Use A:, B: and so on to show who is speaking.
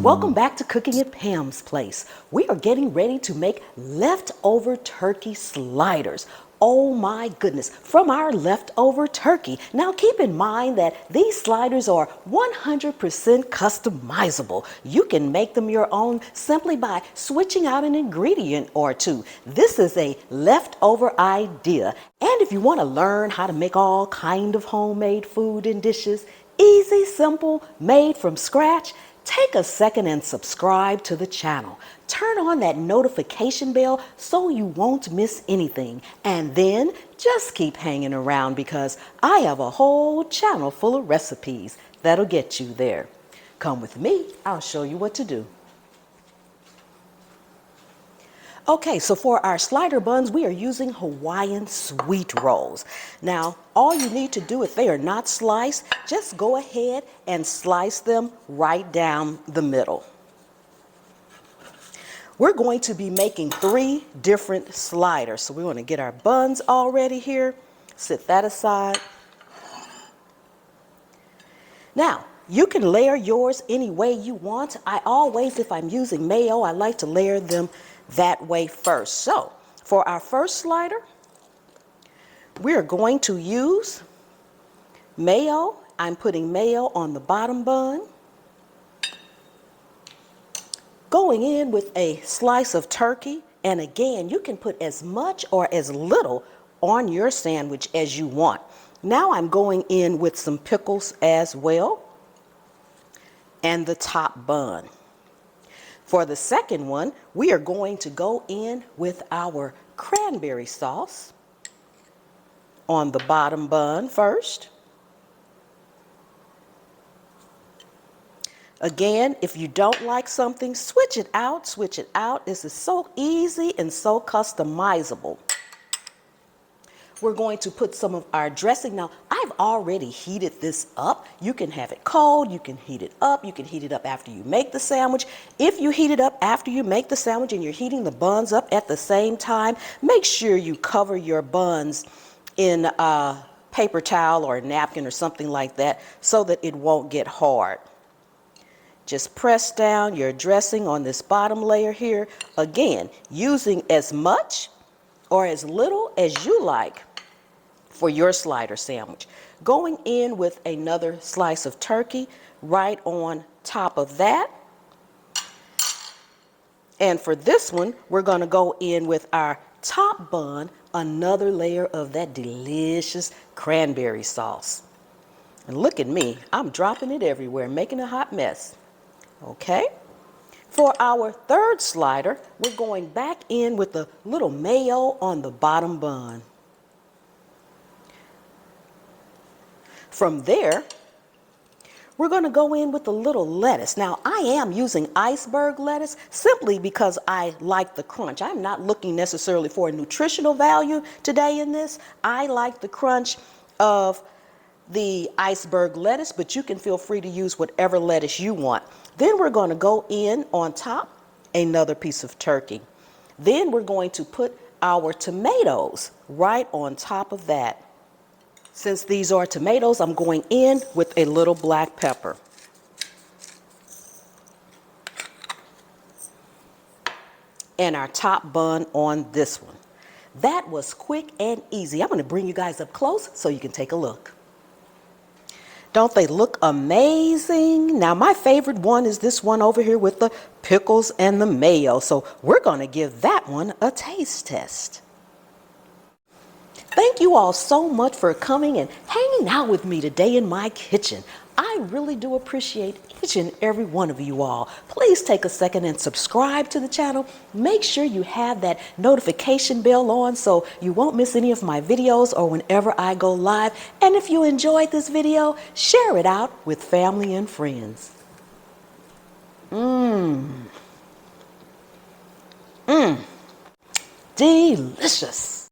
A: Welcome back to Cooking at Pam's Place. We are getting ready to make leftover turkey sliders. Oh my goodness, from our leftover turkey. Now keep in mind that these sliders are 100% customizable. You can make them your own simply by switching out an ingredient or two. This is a leftover idea. And if you want to learn how to make all kind of homemade food and dishes, easy, simple, made from scratch, take a second and subscribe to the channel. Turn on that notification bell so you won't miss anything. And then just keep hanging around because I have a whole channel full of recipes that'll get you there. Come with me, I'll show you what to do. Okay, so for our slider buns, we are using Hawaiian sweet rolls. Now, all you need to do if they are not sliced, just go ahead and slice them right down the middle. We're going to be making 3 different sliders. So we want to get our buns all ready here. Set that aside. Now, you can layer yours any way you want. I always, if I'm using mayo, I like to layer them that way first. So for our first slider, we're going to use mayo. I'm putting mayo on the bottom bun. Going in with a slice of turkey. And again, you can put as much or as little on your sandwich as you want. Now I'm going in with some pickles as well. And the top bun. For the second one, we are going to go in with our cranberry sauce on the bottom bun first. Again, if you don't like something, switch it out, switch it out. This is so easy and so customizable. We're going to put some of our dressing. Now, I've already heated this up. You can have it cold, you can heat it up, you can heat it up after you make the sandwich. If you heat it up after you make the sandwich and you're heating the buns up at the same time, make sure you cover your buns in a paper towel or a napkin or something like that so that it won't get hard. Just press down your dressing on this bottom layer here. Again, using as much or as little as you like for your slider sandwich. Going in with another slice of turkey right on top of that. And for this one, we're going to go in with our top bun, another layer of that delicious cranberry sauce. And look at me, I'm dropping it everywhere, making a hot mess. Okay. For our third slider, we're going back in with a little mayo on the bottom bun. From there, we're going to go in with a little lettuce. Now, I am using iceberg lettuce simply because I like the crunch. I'm not looking necessarily for a nutritional value today in this. I like the crunch of the iceberg lettuce, but you can feel free to use whatever lettuce you want. Then we're going to go in on top, another piece of turkey. Then we're going to put our tomatoes right on top of that. Since these are tomatoes, I'm going in with a little black pepper. And our top bun on this one. That was quick and easy. I'm going to bring you guys up close so you can take a look. Don't they look amazing? Now, my favorite one is this one over here with the pickles and the mayo. So we're going to give that one a taste test. Thank you all so much for coming and hanging out with me today in my kitchen. I really do appreciate each and every one of you all. Please take a second and subscribe to the channel. Make sure you have that notification bell on so you won't miss any of my videos or whenever I go live. And if you enjoyed this video, share it out with family and friends. Delicious.